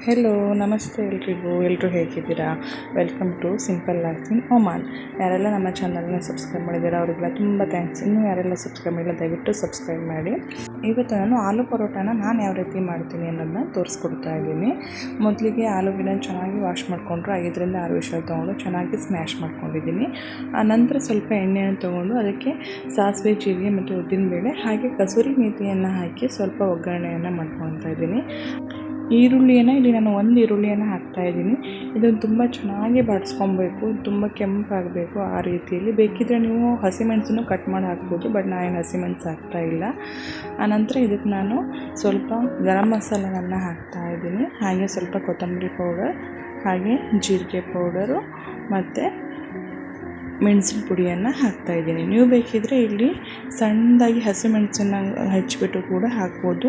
Hello ನಮಸ್ತೆ ಎಲ್ಲರೂ ಹೇಗಿದ್ದೀರಾ? Welcome to simple life in Oman. ಯಾರೆಲ್ಲ ನಮ್ಮ ಚಾನಲ್ನ ಸಬ್ಸ್ಕ್ರೈಬ್ ಮಾಡಿದ್ದೀರಾ ಅವರಿಗೆಲ್ಲ ತುಂಬ ಥ್ಯಾಂಕ್ಸ್. ಇನ್ನೂ ಯಾರೆಲ್ಲ ಸಬ್ಸ್ಕ್ರೈಬ್ ಮಾಡಿಲ್ಲ ದಯವಿಟ್ಟು ಸಬ್ಸ್ಕ್ರೈಬ್ ಮಾಡಿ. ಇವತ್ತು ನಾನು ಆಲೂ ಪರೋಟಾನ ನಾನು ಯಾವ ರೀತಿ ಮಾಡ್ತೀನಿ ಅನ್ನೋದನ್ನ ತೋರಿಸ್ಕೊಡ್ತಾ ಇದ್ದೀನಿ. ಮೊದಲಿಗೆ ಆಲೂಗೆನ ಚೆನ್ನಾಗಿ ವಾಶ್ ಮಾಡಿಕೊಂಡ್ರು 5ರಿಂದ 6 ವಿಷಲ್ ತೊಗೊಂಡು ಚೆನ್ನಾಗಿ ಸ್ಮ್ಯಾಶ್ ಮಾಡ್ಕೊಂಡಿದ್ದೀನಿ. ಆನಂತರ ಸ್ವಲ್ಪ ಎಣ್ಣೆಯನ್ನು ತೊಗೊಂಡು ಅದಕ್ಕೆ ಸಾಸಿವೆ, ಜೀರಿಗೆ ಮತ್ತು ಉದ್ದಿನಬೇಳೆ ಹಾಗೆ ಕಸೂರಿ ಮೇಥಿಯನ್ನು ಹಾಕಿ ಸ್ವಲ್ಪ ಒಗ್ಗರಣೆಯನ್ನು ಮಾಡ್ಕೊಳ್ತಾ ಇದ್ದೀನಿ. ಈರುಳ್ಳಿಯನ್ನು ಇಲ್ಲಿ ನಾನು 1 ಈರುಳ್ಳಿಯನ್ನು ಹಾಕ್ತಾಯಿದ್ದೀನಿ. ಇದನ್ನು ತುಂಬ ಚೆನ್ನಾಗಿ ಬಾಡಿಸ್ಕೊಬೇಕು, ತುಂಬ ಕೆಂಪಾಗಬೇಕು. ಆ ರೀತಿಯಲ್ಲಿ ಬೇಕಿದ್ದರೆ ನೀವು ಹಸಿಮೆಣಸನ್ನು ಕಟ್ ಮಾಡಿ ಹಾಕ್ಬೋದು, ಬಟ್ ನಾನು ಹಸಿಮೆಣಸು ಹಾಕ್ತಾಯಿಲ್ಲ. ಆನಂತರ ಇದಕ್ಕೆ ನಾನು ಸ್ವಲ್ಪ ಗರಂ ಮಸಾಲವನ್ನು ಹಾಕ್ತಾಯಿದ್ದೀನಿ, ಹಾಗೆ ಸ್ವಲ್ಪ ಕೊತ್ತಂಬರಿ ಪೌಡರ್, ಹಾಗೆ ಜೀರಿಗೆ ಪೌಡರು ಮತ್ತು ಮೆಣಸಿನ ಪುಡಿಯನ್ನು ಹಾಕ್ತಾಯಿದ್ದೀನಿ. ನೀವು ಬೇಕಿದ್ದರೆ ಇಲ್ಲಿ ಸಣ್ಣದಾಗಿ ಹಸಿಮೆಣಸನ್ನು ಹೆಚ್ಚಿಬಿಟ್ಟು ಕೂಡ ಹಾಕ್ಬೋದು,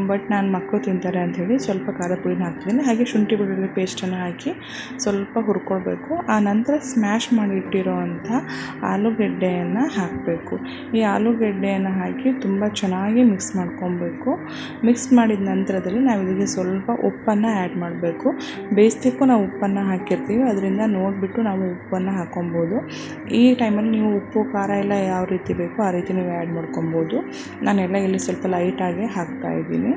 ಬಟ್ ನಾನು ಮಕ್ಕಳು ತಿಂತಾರೆ ಅಂಥೇಳಿ ಸ್ವಲ್ಪ ಖಾರ ಪುಡಿನ ಹಾಕ್ತಿದ್ದೀನಿ. ಹಾಗೆ ಶುಂಠಿ ಬೆಳ್ಳುಳ್ಳಿ ಪೇಸ್ಟನ್ನು ಹಾಕಿ ಸ್ವಲ್ಪ ಹುರ್ಕೊಳ್ಬೇಕು. ಆ ನಂತರ ಸ್ಮ್ಯಾಶ್ ಮಾಡಿ ಇಟ್ಟಿರೋವಂಥ ಆಲೂಗೆಡ್ಡೆಯನ್ನು ಹಾಕಬೇಕು. ಈ ಆಲೂಗೆಡ್ಡೆಯನ್ನು ಹಾಕಿ ತುಂಬ ಚೆನ್ನಾಗಿ ಮಿಕ್ಸ್ ಮಾಡ್ಕೊಬೇಕು. ಮಿಕ್ಸ್ ಮಾಡಿದ ನಂತರದಲ್ಲಿ ನಾವು ಇದಕ್ಕೆ ಸ್ವಲ್ಪ ಉಪ್ಪನ್ನು ಆ್ಯಡ್ ಮಾಡಬೇಕು. ಬೇಯಿಸ್ತಿಕ್ಕೂ ನಾವು ಉಪ್ಪನ್ನು ಹಾಕಿರ್ತೀವಿ, ಅದರಿಂದ ನೋಡಿಬಿಟ್ಟು ನಾವು ಉಪ್ಪನ್ನು ಹಾಕ್ಕೊಬೋದು. ಈ ಟೈಮಲ್ಲಿ ನೀವು ಉಪ್ಪು ಖಾರ ಎಲ್ಲ ಯಾವ ರೀತಿ ಬೇಕೋ ಆ ರೀತಿ ನೀವು ಆ್ಯಡ್ ಮಾಡ್ಕೊಬೋದು. ನಾನೆಲ್ಲ ಇಲ್ಲಿ ಸ್ವಲ್ಪ ಲೈಟಾಗಿ ಹಾಕ್ತಾಯಿದ್ದೀನಿ.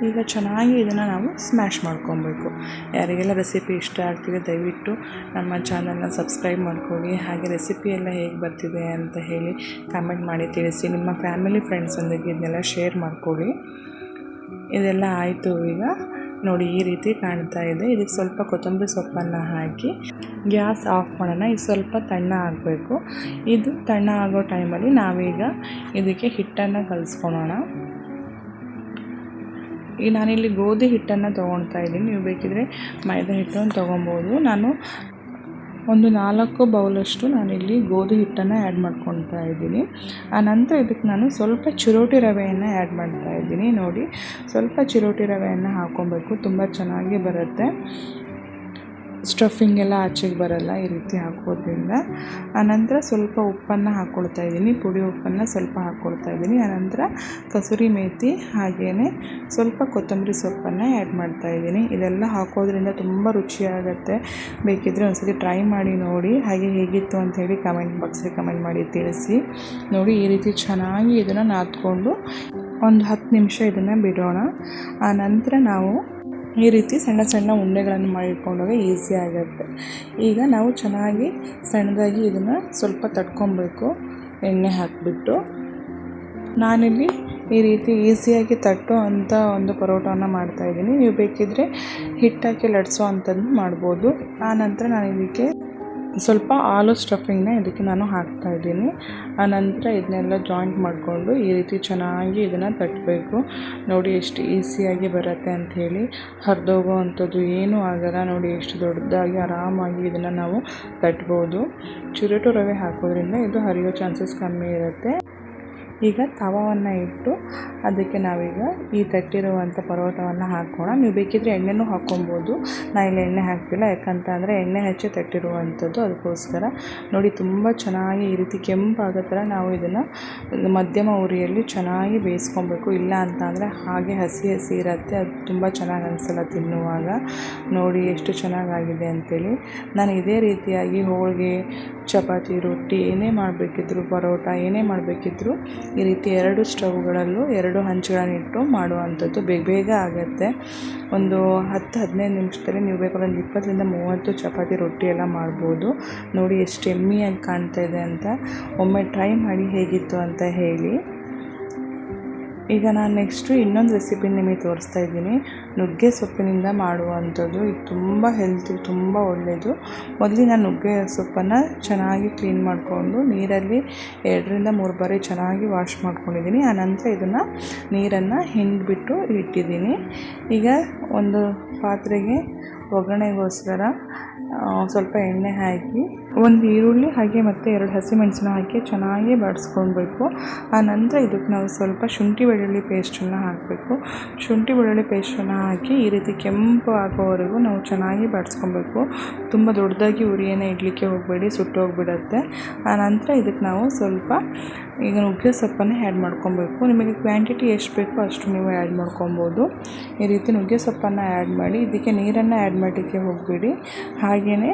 ಈಗ ಚೆನ್ನಾಗಿ ಇದನ್ನು ನಾವು ಸ್ಮ್ಯಾಶ್ ಮಾಡ್ಕೊಬೇಕು. ಯಾರಿಗೆಲ್ಲ ರೆಸಿಪಿ ಇಷ್ಟ ಆಗ್ತಿದೆ ದಯವಿಟ್ಟು ನಮ್ಮ ಚಾನಲ್ನ ಸಬ್ಸ್ಕ್ರೈಬ್ ಮಾಡ್ಕೊಳ್ಳಿ. ಹಾಗೆ ರೆಸಿಪಿ ಎಲ್ಲ ಹೇಗೆ ಬರ್ತಿದೆ ಅಂತ ಹೇಳಿ ಕಮೆಂಟ್ ಮಾಡಿ ತಿಳಿಸಿ. ನಿಮ್ಮ ಫ್ಯಾಮಿಲಿ ಫ್ರೆಂಡ್ಸೊಂದಿಗೆ ಇದನ್ನೆಲ್ಲ ಶೇರ್ ಮಾಡ್ಕೊಳ್ಳಿ. ಇದೆಲ್ಲ ಆಯಿತು. ಈಗ ನೋಡಿ ಈ ರೀತಿ ಕಾಣ್ತಾ ಇದೆ. ಇದಕ್ಕೆ ಸ್ವಲ್ಪ ಕೊತ್ತಂಬರಿ ಸೊಪ್ಪನ್ನು ಹಾಕಿ ಗ್ಯಾಸ್ ಆಫ್ ಮಾಡೋಣ. ಇದು ಸ್ವಲ್ಪ ತಣ್ಣ ಆಗಬೇಕು. ಇದು ತಣ್ಣ ಆಗೋ ಟೈಮಲ್ಲಿ ನಾವೀಗ ಇದಕ್ಕೆ ಹಿಟ್ಟನ್ನು ಕಲಿಸ್ಕೊಳ್ಳೋಣ. ಈಗ ನಾನಿಲ್ಲಿ ಗೋಧಿ ಹಿಟ್ಟನ್ನು ತೊಗೊಳ್ತಾ ಇದ್ದೀನಿ. ನೀವು ಬೇಕಿದ್ರೆ ಮೈದಾ ಹಿಟ್ಟನ್ನು ತೊಗೊಬೋದು. ನಾನು ಒಂದು 4 ಬೌಲಷ್ಟು ನಾನಿಲ್ಲಿ ಗೋಧಿ ಹಿಟ್ಟನ್ನು ಆ್ಯಡ್ ಮಾಡ್ಕೊಳ್ತಾ ಇದ್ದೀನಿ. ಆನಂತರ ಇದಕ್ಕೆ ನಾನು ಸ್ವಲ್ಪ ಚಿರೋಟಿ ರವೆಯನ್ನು ಆ್ಯಡ್ ಮಾಡ್ತಾ ಇದ್ದೀನಿ. ನೋಡಿ, ಸ್ವಲ್ಪ ಚಿರೋಟಿ ರವೆಯನ್ನು ಹಾಕ್ಕೊಬೇಕು, ತುಂಬ ಚೆನ್ನಾಗಿ ಬರುತ್ತೆ. ಸ್ಟಫಿಂಗ್ ಎಲ್ಲ ಆಚೆಗೆ ಬರಲ್ಲ ಈ ರೀತಿ ಹಾಕೋದ್ರಿಂದ. ಆನಂತರ ಸ್ವಲ್ಪ ಉಪ್ಪನ್ನು ಹಾಕ್ಕೊಳ್ತಾ ಇದ್ದೀನಿ, ಪುಡಿ ಉಪ್ಪನ್ನು ಸ್ವಲ್ಪ ಹಾಕ್ಕೊಳ್ತಾ ಇದ್ದೀನಿ. ಆನಂತರ ಕಸೂರಿ ಮೇಥಿ ಹಾಗೆಯೇ ಸ್ವಲ್ಪ ಕೊತ್ತಂಬರಿ ಸೊಪ್ಪನ್ನು ಆ್ಯಡ್ ಮಾಡ್ತಾ ಇದ್ದೀನಿ. ಇದೆಲ್ಲ ಹಾಕೋದ್ರಿಂದ ತುಂಬ ರುಚಿಯಾಗುತ್ತೆ. ಬೇಕಿದ್ದರೆ ಒಂದ್ಸತಿ ಟ್ರೈ ಮಾಡಿ ನೋಡಿ. ಹಾಗೆ ಹೇಗಿತ್ತು ಅಂಥೇಳಿ ಕಮೆಂಟ್ ಬಾಕ್ಸಲ್ಲಿ ಕಮೆಂಟ್ ಮಾಡಿ ತಿಳಿಸಿ. ನೋಡಿ ಈ ರೀತಿ ಚೆನ್ನಾಗಿ ಇದನ್ನು ನಾದ್ಕೊಂಡು ಒಂದು 10 ನಿಮಿಷ ಇದನ್ನು ಬಿಡೋಣ. ಆನಂತರ ನಾವು ಈ ರೀತಿ ಸಣ್ಣ ಸಣ್ಣ ಉಂಡೆಗಳನ್ನು ಮಾಡಿಕೊಂಡಾಗ ಈಸಿ ಆಗುತ್ತೆ. ಈಗ ನಾವು ಚೆನ್ನಾಗಿ ಸಣ್ಣದಾಗಿ ಇದನ್ನು ಸ್ವಲ್ಪ ತಟ್ಕೊಬೇಕು ಎಣ್ಣೆ ಹಾಕಿಬಿಟ್ಟು. ನಾನಿಲ್ಲಿ ಈ ರೀತಿ ಈಸಿಯಾಗಿ ತಟ್ಟೋ ಅಂಥ ಒಂದು ಪರೋಟವನ್ನು ಮಾಡ್ತಾಯಿದ್ದೀನಿ. ನೀವು ಬೇಕಿದ್ದರೆ ಹಿಟ್ಟಾಕಿ ಲಟ್ಸೋ ಅಂಥದ್ದು ಮಾಡ್ಬೋದು. ಆನಂತರ ನಾನು ಇದಕ್ಕೆ ಸ್ವಲ್ಪ ಆಲೂ ಸ್ಟಫಿಂಗ್ನ ಇದಕ್ಕೆ ನಾನು ಹಾಕ್ತಾಯಿದ್ದೀನಿ. ಆನಂತರ ಇದನ್ನೆಲ್ಲ ಜಾಯಿಂಟ್ ಮಾಡಿಕೊಂಡು ಈ ರೀತಿ ಚೆನ್ನಾಗಿ ಇದನ್ನು ತಟ್ಟಬೇಕು. ನೋಡಿ ಎಷ್ಟು ಈಸಿಯಾಗಿ ಬರುತ್ತೆ ಅಂಥೇಳಿ, ಹರಿದೋಗೋ ಅಂಥದ್ದು ಏನೂ ಆಗಲ್ಲ. ನೋಡಿ ಎಷ್ಟು ದೊಡ್ಡದಾಗಿ ಆರಾಮಾಗಿ ಇದನ್ನು ನಾವು ತಟ್ಬೋದು. ಚಿರೋಟಿ ರವೆ ಹಾಕೋದ್ರಿಂದ ಇದು ಹರಿಯೋ ಚಾನ್ಸಸ್ ಕಮ್ಮಿ ಇರುತ್ತೆ. ಈಗ ತವವನ್ನು ಇಟ್ಟು ಅದಕ್ಕೆ ನಾವೀಗ ಈ ತಟ್ಟಿರುವಂಥ ಪರೋಟವನ್ನು ಹಾಕೋಣ. ನೀವು ಬೇಕಿದ್ದರೆ ಎಣ್ಣೆನೂ ಹಾಕ್ಕೊಬೋದು. ನಾನು ಇಲ್ಲಿ ಎಣ್ಣೆ ಹಾಕ್ತಿಲ್ಲ, ಯಾಕಂತಂದರೆ ಎಣ್ಣೆ ಹಚ್ಚಿ ತಟ್ಟಿರುವಂಥದ್ದು, ಅದಕ್ಕೋಸ್ಕರ. ನೋಡಿ ತುಂಬ ಚೆನ್ನಾಗಿ ಈ ರೀತಿ ಕೆಂಪಾಗೋ ಥರ ನಾವು ಇದನ್ನು ಮಧ್ಯಮ ಉರಿಯಲ್ಲಿ ಚೆನ್ನಾಗಿ ಬೇಯಿಸ್ಕೊಬೇಕು. ಇಲ್ಲ ಅಂತ ಅಂದರೆ ಹಾಗೆ ಹಸಿ ಹಸಿ ಇರುತ್ತೆ, ಅದು ತುಂಬ ಚೆನ್ನಾಗಿ ಅನಿಸಲ್ಲ ತಿನ್ನುವಾಗ. ನೋಡಿ ಎಷ್ಟು ಚೆನ್ನಾಗಾಗಿದೆ ಅಂಥೇಳಿ. ನಾನು ಇದೇ ರೀತಿಯಾಗಿ ಹೋಳಿಗೆ, ಚಪಾತಿ, ರೊಟ್ಟಿ ಏನೇ ಮಾಡಬೇಕಿದ್ರು, ಪರೋಟ ಏನೇ ಮಾಡಬೇಕಿದ್ರು ಈ ರೀತಿ 2 ಸ್ಟವ್ಗಳಲ್ಲೂ 2 ಹಂಚುಗಳನ್ನಿಟ್ಟು ಮಾಡುವಂಥದ್ದು ಬೇಗ ಆಗುತ್ತೆ. ಒಂದು 10-15 ನಿಮಿಷದಲ್ಲಿ ನೀವು ಬೇಕಾದ್ರೆ ಒಂದು 20ರಿಂದ 30 ಚಪಾತಿ, ರೊಟ್ಟಿ ಎಲ್ಲ ಮಾಡ್ಬೋದು. ನೋಡಿ ಎಷ್ಟು ಎಮ್ಮಿಯಾಗಿ ಕಾಣ್ತಾ ಇದೆ ಅಂತ. ಒಮ್ಮೆ ಟ್ರೈ ಮಾಡಿ ಹೇಗಿತ್ತು ಅಂತ ಹೇಳಿ. ಈಗ ನಾನು ನೆಕ್ಸ್ಟು ಇನ್ನೊಂದು ರೆಸಿಪಿ ನಿಮಗೆ ತೋರಿಸ್ತಾ ಇದ್ದೀನಿ. ನುಗ್ಗೆ ಸೊಪ್ಪಿನಿಂದ ಮಾಡುವಂಥದ್ದು. ಇದು ತುಂಬ ಹೆಲ್ತಿ, ತುಂಬ ಒಳ್ಳೆಯದು. ಮೊದಲಿಗೆ ನಾನು ನುಗ್ಗೆ ಸೊಪ್ಪನ್ನು ಚೆನ್ನಾಗಿ ಕ್ಲೀನ್ ಮಾಡಿಕೊಂಡು ನೀರಲ್ಲಿ 2ರಿಂದ 3 ಬಾರಿ ಚೆನ್ನಾಗಿ ವಾಶ್ ಮಾಡ್ಕೊಂಡಿದ್ದೀನಿ. ಆನಂತರ ಇದನ್ನು ನೀರನ್ನು ಹಿಂಡಿಬಿಟ್ಟು ಇಟ್ಟಿದ್ದೀನಿ. ಈಗ ಒಂದು ಪಾತ್ರೆಗೆ ಒಗ್ಗರಣೆಗೋಸ್ಕರ ಸ್ವಲ್ಪ ಎಣ್ಣೆ ಹಾಕಿ ಒಂದು ಈರುಳ್ಳಿ ಹಾಗೆ ಮತ್ತು 2 ಹಸಿಮೆಣಸನ್ನ ಹಾಕಿ ಚೆನ್ನಾಗಿ ಬಾಡಿಸ್ಕೊಳ್ಬೇಕು. ಆನಂತರ ಇದಕ್ಕೆ ನಾವು ಸ್ವಲ್ಪ ಶುಂಠಿ ಬೆಳ್ಳುಳ್ಳಿ ಪೇಸ್ಟನ್ನು ಹಾಕಬೇಕು. ಶುಂಠಿ ಬೆಳ್ಳುಳ್ಳಿ ಪೇಸ್ಟನ್ನು ಹಾಕಿ ಈ ರೀತಿ ಕೆಂಪು ಆಗೋವರೆಗೂ ನಾವು ಚೆನ್ನಾಗಿ ಬಾಡಿಸ್ಕೊಬೇಕು. ತುಂಬ ದೊಡ್ಡದಾಗಿ ಉರಿಯನ್ನು ಇಡಲಿಕ್ಕೆ ಹೋಗಬೇಡಿ, ಸುಟ್ಟು ಹೋಗಿಬಿಡತ್ತೆ. ಆನಂತರ ಇದಕ್ಕೆ ನಾವು ಸ್ವಲ್ಪ ಈಗ ನುಗ್ಗೆ ಸೊಪ್ಪನ್ನು ಆ್ಯಡ್ ಮಾಡ್ಕೊಬೇಕು. ನಿಮಗೆ ಕ್ವಾಂಟಿಟಿ ಎಷ್ಟು ಬೇಕೋ ಅಷ್ಟು ನೀವು ಆ್ಯಡ್ ಮಾಡ್ಕೊಬೋದು. ಈ ರೀತಿ ನುಗ್ಗೆ ಸೊಪ್ಪನ್ನು ಆ್ಯಡ್ ಮಾಡಿ ಇದಕ್ಕೆ ನೀರನ್ನು ಆ್ಯಡ್ ಮಾಡಲಿಕ್ಕೆ ಹೋಗಬೇಡಿ. ಹಾಗೆಯೇ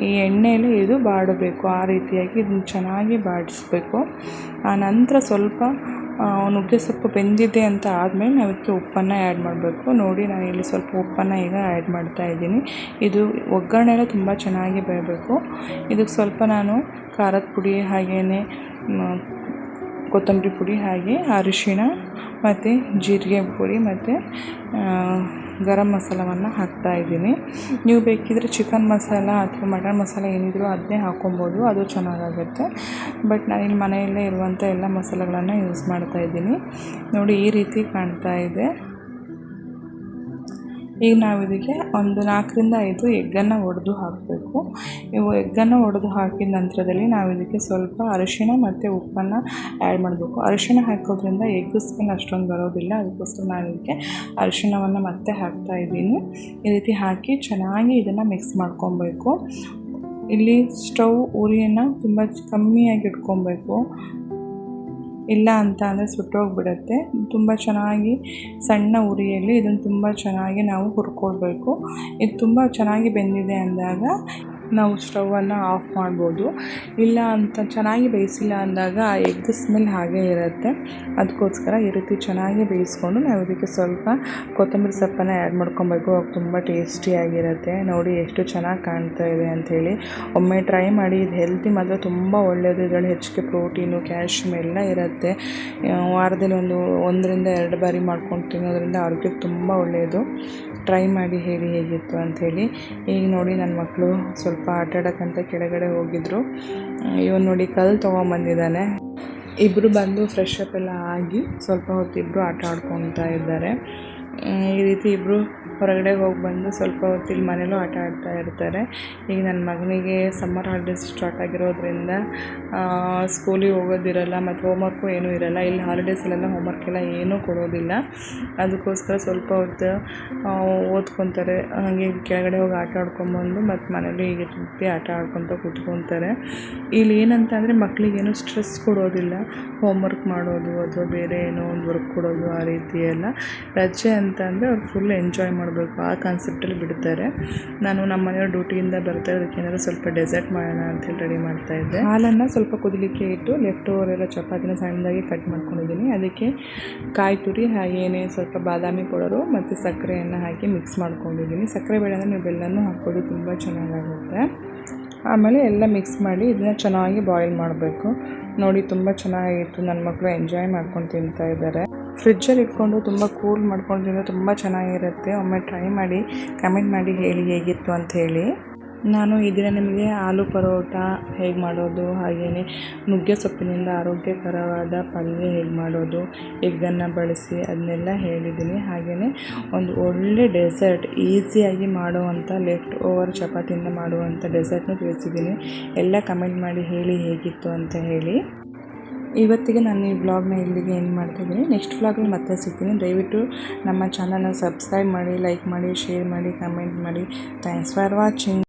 ಈ ಎಣ್ಣೆಯಲ್ಲಿ ಇದು ಬಾಡಬೇಕು. ಆ ರೀತಿಯಾಗಿ ಇದನ್ನು ಚೆನ್ನಾಗಿ ಬಾಡಿಸ್ಬೇಕು. ಆನಂತರ ಸ್ವಲ್ಪ ನುಗ್ಗೆ ಸೊಪ್ಪು ಬೆಂದಿದೆ ಅಂತ ಆದಮೇಲೆ ನಾವು ಇದಕ್ಕೆ ಉಪ್ಪನ್ನು ಆ್ಯಡ್ ಮಾಡಬೇಕು. ನೋಡಿ ನಾನು ಇಲ್ಲಿ ಸ್ವಲ್ಪ ಉಪ್ಪನ್ನು ಈಗ ಆ್ಯಡ್ ಮಾಡ್ತಾ ಇದ್ದೀನಿ. ಇದು ಒಗ್ಗರಣೆ ಎಲ್ಲ ತುಂಬ ಚೆನ್ನಾಗಿ ಬೇಯಬೇಕು. ಇದಕ್ಕೆ ಸ್ವಲ್ಪ ನಾನು ಖಾರದ ಪುಡಿ ಹಾಗೆಯೇ ಕೊತ್ತಂಬರಿ ಪುಡಿ ಹಾಗೆ ಅರಿಶಿಣ ಮತ್ತು ಜೀರಿಗೆ ಪುಡಿ ಮತ್ತು ಗರಂ ಮಸಾಲವನ್ನು ಹಾಕ್ತಾಯಿದ್ದೀನಿ. ನೀವು ಬೇಕಿದ್ದರೆ ಚಿಕನ್ ಮಸಾಲ ಅಥವಾ ಮಟನ್ ಮಸಾಲ ಏನಿದ್ರು ಅದನ್ನೇ ಹಾಕ್ಕೊಬೋದು, ಅದು ಚೆನ್ನಾಗಾಗುತ್ತೆ. ಬಟ್ ನಾನಿಲ್ಲಿ ಮನೆಯಲ್ಲೇ ಇರುವಂಥ ಎಲ್ಲ ಮಸಾಲೆಗಳನ್ನು ಯೂಸ್ ಮಾಡ್ತಾಯಿದ್ದೀನಿ. ನೋಡಿ ಈ ರೀತಿ ಕಾಣ್ತಾ ಇದೆ. ಈಗ ನಾವು ಇದಕ್ಕೆ ಒಂದು 4ರಿಂದ 5 ಎಗ್ಗನ್ನು ಒಡೆದು ಹಾಕಬೇಕು. ಇವು ಎಗ್ಗನ್ನು ಒಡೆದು ಹಾಕಿದ ನಂತರದಲ್ಲಿ ನಾವು ಇದಕ್ಕೆ ಸ್ವಲ್ಪ ಅರಿಶಿಣ ಮತ್ತು ಉಪ್ಪನ್ನು ಆ್ಯಡ್ ಮಾಡಬೇಕು. ಅರಿಶಿಣ ಹಾಕೋದ್ರಿಂದ ಎಗ್ ಸ್ಮೆಲ್ ಅಷ್ಟೊಂದು ಬರೋದಿಲ್ಲ. ಅದಕ್ಕೋಸ್ಕರ ನಾನು ಇದಕ್ಕೆ ಅರಿಶಿಣವನ್ನು ಮತ್ತೆ ಹಾಕ್ತಾ ಇದ್ದೀನಿ. ಈ ರೀತಿ ಹಾಕಿ ಚೆನ್ನಾಗಿ ಇದನ್ನು ಮಿಕ್ಸ್ ಮಾಡ್ಕೊಬೇಕು. ಇಲ್ಲಿ ಸ್ಟವ್ ಉರಿಯನ್ನು ತುಂಬ ಕಮ್ಮಿಯಾಗಿ ಇಟ್ಕೊಬೇಕು, ಇಲ್ಲ ಅಂತ ಅಂದರೆ ಸುಟ್ಟೋಗಿಬಿಡುತ್ತೆ. ತುಂಬ ಚೆನ್ನಾಗಿ ಸಣ್ಣ ಉರಿಯಲ್ಲಿ ಇದನ್ನು ತುಂಬ ಚೆನ್ನಾಗಿ ನಾವು ಹುರ್ಕೊಳ್ಬೇಕು. ಇದು ತುಂಬ ಚೆನ್ನಾಗಿ ಬೆಂದಿದೆ ಅಂದಾಗ ನಾವು ಸ್ಟವನ್ನು ಆಫ್ ಮಾಡ್ಬೋದು. ಇಲ್ಲ ಅಂತ ಚೆನ್ನಾಗಿ ಬೇಯಿಸಿಲ್ಲ ಅಂದಾಗ ಆ ಎಗ್ ಸ್ಮೆಲ್ ಹಾಗೇ ಇರುತ್ತೆ. ಅದಕ್ಕೋಸ್ಕರ ಈ ರೀತಿ ಚೆನ್ನಾಗಿ ಬೇಯಿಸ್ಕೊಂಡು ನಾವು ಇದಕ್ಕೆ ಸ್ವಲ್ಪ ಕೊತ್ತಂಬರಿ ಸೊಪ್ಪನ್ನು ಆ್ಯಡ್ ಮಾಡ್ಕೊಬೇಕು. ಅವಾಗ ತುಂಬ ಟೇಸ್ಟಿಯಾಗಿರುತ್ತೆ. ನೋಡಿ ಎಷ್ಟು ಚೆನ್ನಾಗಿ ಕಾಣ್ತಾ ಇದೆ ಅಂಥೇಳಿ. ಒಮ್ಮೆ ಟ್ರೈ ಮಾಡಿ. ಇದು ಹೆಲ್ತಿ ಮಾತ್ರ ತುಂಬ ಒಳ್ಳೆಯದು. ಇದರಲ್ಲಿ ಹೆಚ್ಚಿಗೆ ಪ್ರೋಟೀನು, ಕ್ಯಾಲ್ಶಿಯಮ್ ಎಲ್ಲ ಇರುತ್ತೆ. ವಾರದಲ್ಲಿ 1ರಿಂದ 2 ಬಾರಿ ಮಾಡ್ಕೊಂಡು ತಿನ್ನೋದ್ರಿಂದ ಆರೋಗ್ಯಕ್ಕೆ ತುಂಬ ಒಳ್ಳೆಯದು. ಟ್ರೈ ಮಾಡಿ ಹೇಳಿ ಹೇಗಿತ್ತು ಅಂಥೇಳಿ. ಈಗ ನೋಡಿ ನನ್ನ ಮಕ್ಕಳು ಸ್ವಲ್ಪ ಆಟ ಆಡೋಕ್ಕಂತ ಕೆಳಗಡೆ ಹೋಗಿದ್ರು. ಇವನು ನೋಡಿ ಕಲ್ಲು ತೊಗೊಂಬಂದಿದ್ದಾನೆ. ಇಬ್ಬರು ಬಂದು ಫ್ರೆಶ್ ಅಪ್ ಎಲ್ಲ ಆಗಿ ಸ್ವಲ್ಪ ಹೊತ್ತು ಇಬ್ಬರು ಆಟ ಆಡ್ಕೊತಾ ಇದ್ದಾರೆ. ಈ ರೀತಿ ಇಬ್ಬರು ಹೊರಗಡೆ ಹೋಗಿ ಬಂದು ಸ್ವಲ್ಪ ಹೊತ್ತು ಇಲ್ಲಿ ಮನೇಲೂ ಆಟ ಆಡ್ತಾ ಇರ್ತಾರೆ. ಈಗ ನನ್ನ ಮಗನಿಗೆ ಸಮ್ಮರ್ ಹಾಲಿಡೇಸ್ ಸ್ಟಾರ್ಟ್ ಆಗಿರೋದ್ರಿಂದ ಸ್ಕೂಲಿಗೆ ಹೋಗೋದಿರಲ್ಲ ಮತ್ತು ಹೋಮ್ವರ್ಕು ಏನೂ ಇರಲ್ಲ. ಇಲ್ಲಿ ಹಾಲಿಡೇಸಲ್ಲೆಲ್ಲ ಹೋಮ್ವರ್ಕ್ ಎಲ್ಲ ಏನೂ ಕೊಡೋದಿಲ್ಲ. ಅದಕ್ಕೋಸ್ಕರ ಸ್ವಲ್ಪ ಹೊತ್ತು ಓದ್ಕೊತಾರೆ. ಹಾಗೆ ಕೆಳಗಡೆ ಹೋಗಿ ಆಟ ಆಡ್ಕೊಂಬಂದು ಮತ್ತು ಮನೇಲಿ ಈಗ ರೀತಿ ಆಟ ಆಡ್ಕೊತ ಕೂತ್ಕೊತಾರೆ. ಇಲ್ಲಿ ಏನಂತ ಅಂದರೆ ಮಕ್ಕಳಿಗೇನು ಸ್ಟ್ರೆಸ್ ಕೊಡೋದಿಲ್ಲ. ಹೋಮ್ವರ್ಕ್ ಮಾಡೋದು ಅಥವಾ ಬೇರೆ ಏನೋ ಒಂದು ವರ್ಕ್ ಕೊಡೋದು ಆ ರೀತಿ ಎಲ್ಲ. ರಜೆ ಅಂತ ಅಂದರೆ ಅವ್ರು ಫುಲ್ ಎಂಜಾಯ್ ಮಾಡಬೇಕು ಆ ಕಾನ್ಸೆಪ್ಟಲ್ಲಿ ಬಿಡ್ತಾರೆ. ನಾನು ನಮ್ಮ ಮನೆಯವ್ರ ಡ್ಯೂಟಿಯಿಂದ ಬರ್ತಾ ಅದಕ್ಕೆ ಏನಾದರೂ ಸ್ವಲ್ಪ ಡೆಸರ್ಟ್ ಮಾಡೋಣ ಅಂತೇಳಿ ರೆಡಿ ಮಾಡ್ತಾಯಿದ್ದೆ. ಹಾಲನ್ನು ಸ್ವಲ್ಪ ಕುದಿಲಿಕ್ಕೆ ಇಟ್ಟು ಲೆಫ್ಟ್ ಓವರ್ ಎಲ್ಲ ಚಪಾತಿನ ಸಣ್ಣದಾಗಿ ಕಟ್ ಮಾಡ್ಕೊಂಡಿದ್ದೀನಿ. ಅದಕ್ಕೆ ಕಾಯಿ ತುರಿ ಹಾಗೇನೆ ಸ್ವಲ್ಪ ಬಾದಾಮಿ ಪೌಡರು ಮತ್ತು ಸಕ್ಕರೆಯನ್ನು ಹಾಕಿ ಮಿಕ್ಸ್ ಮಾಡ್ಕೊಂಡಿದ್ದೀನಿ. ಸಕ್ಕರೆ ಬೇಡ ಅಂದರೆ ನೀವು ಬೆಲ್ಲನೂ ಹಾಕ್ಬೋದು, ತುಂಬ ಚೆನ್ನಾಗಾಗುತ್ತೆ. ಆಮೇಲೆ ಎಲ್ಲ ಮಿಕ್ಸ್ ಮಾಡಿ ಇದನ್ನು ಚೆನ್ನಾಗಿ ಬಾಯ್ಲ್ ಮಾಡಬೇಕು. ನೋಡಿ ತುಂಬ ಚೆನ್ನಾಗಿತ್ತು. ನನ್ನ ಮಕ್ಕಳು ಎಂಜಾಯ್ ಮಾಡ್ಕೊಂಡು ತಿಂತಾ ಇದ್ದಾರೆ. ಫ್ರಿಜ್ಜಲ್ಲಿ ಇಟ್ಕೊಂಡು ತುಂಬ ಕೂಲ್ ಮಾಡ್ಕೊಂಡು ತಿಂದರೆ ತುಂಬ ಚೆನ್ನಾಗಿರುತ್ತೆ. ಒಮ್ಮೆ ಟ್ರೈ ಮಾಡಿ ಕಮೆಂಟ್ ಮಾಡಿ ಹೇಳಿ ಹೇಗಿತ್ತು ಅಂಥೇಳಿ. ನಾನು ಈ ದಿನ ನಿಮಗೆ ಆಲೂ ಪರೋಟ ಹೇಗೆ ಮಾಡೋದು, ಹಾಗೆಯೇ ನುಗ್ಗೆ ಸೊಪ್ಪಿನಿಂದ ಆರೋಗ್ಯಕರವಾದ ಪಲ್ಯ ಹೇಗೆ ಮಾಡೋದು, ಎಗ್ಗನ್ನು ಬಳಸಿ ಅದನ್ನೆಲ್ಲ ಹೇಳಿದ್ದೀನಿ. ಹಾಗೆಯೇ ಒಂದು ಒಳ್ಳೆ ಡೆಸರ್ಟ್ ಈಸಿಯಾಗಿ ಮಾಡುವಂಥ ಲೆಫ್ಟ್ ಓವರ್ ಚಪಾತಿಯಿಂದ ಮಾಡುವಂಥ ಡೆಸರ್ಟ್ನೂ ತಿಳಿಸಿದ್ದೀನಿ. ಎಲ್ಲ ಕಮೆಂಟ್ ಮಾಡಿ ಹೇಳಿ ಹೇಗಿತ್ತು ಅಂತ ಹೇಳಿ. ಇವತ್ತಿಗೆ ನಾನು ಈ ವ್ಲಾಗ್ನ ಇಲ್ಲಿಗೆ ಎಂಡ್ ಮಾಡ್ತಾಯಿದ್ದೀನಿ. ನೆಕ್ಸ್ಟ್ ವ್ಲಾಗಲ್ಲಿ ಮತ್ತೆ ಸಿಗ್ತೀನಿ. ದಯವಿಟ್ಟು ನಮ್ಮ ಚಾನಲ್ನ ಸಬ್ಸ್ಕ್ರೈಬ್ ಮಾಡಿ, ಲೈಕ್ ಮಾಡಿ, ಶೇರ್ ಮಾಡಿ, ಕಮೆಂಟ್ ಮಾಡಿ. Thanks for watching.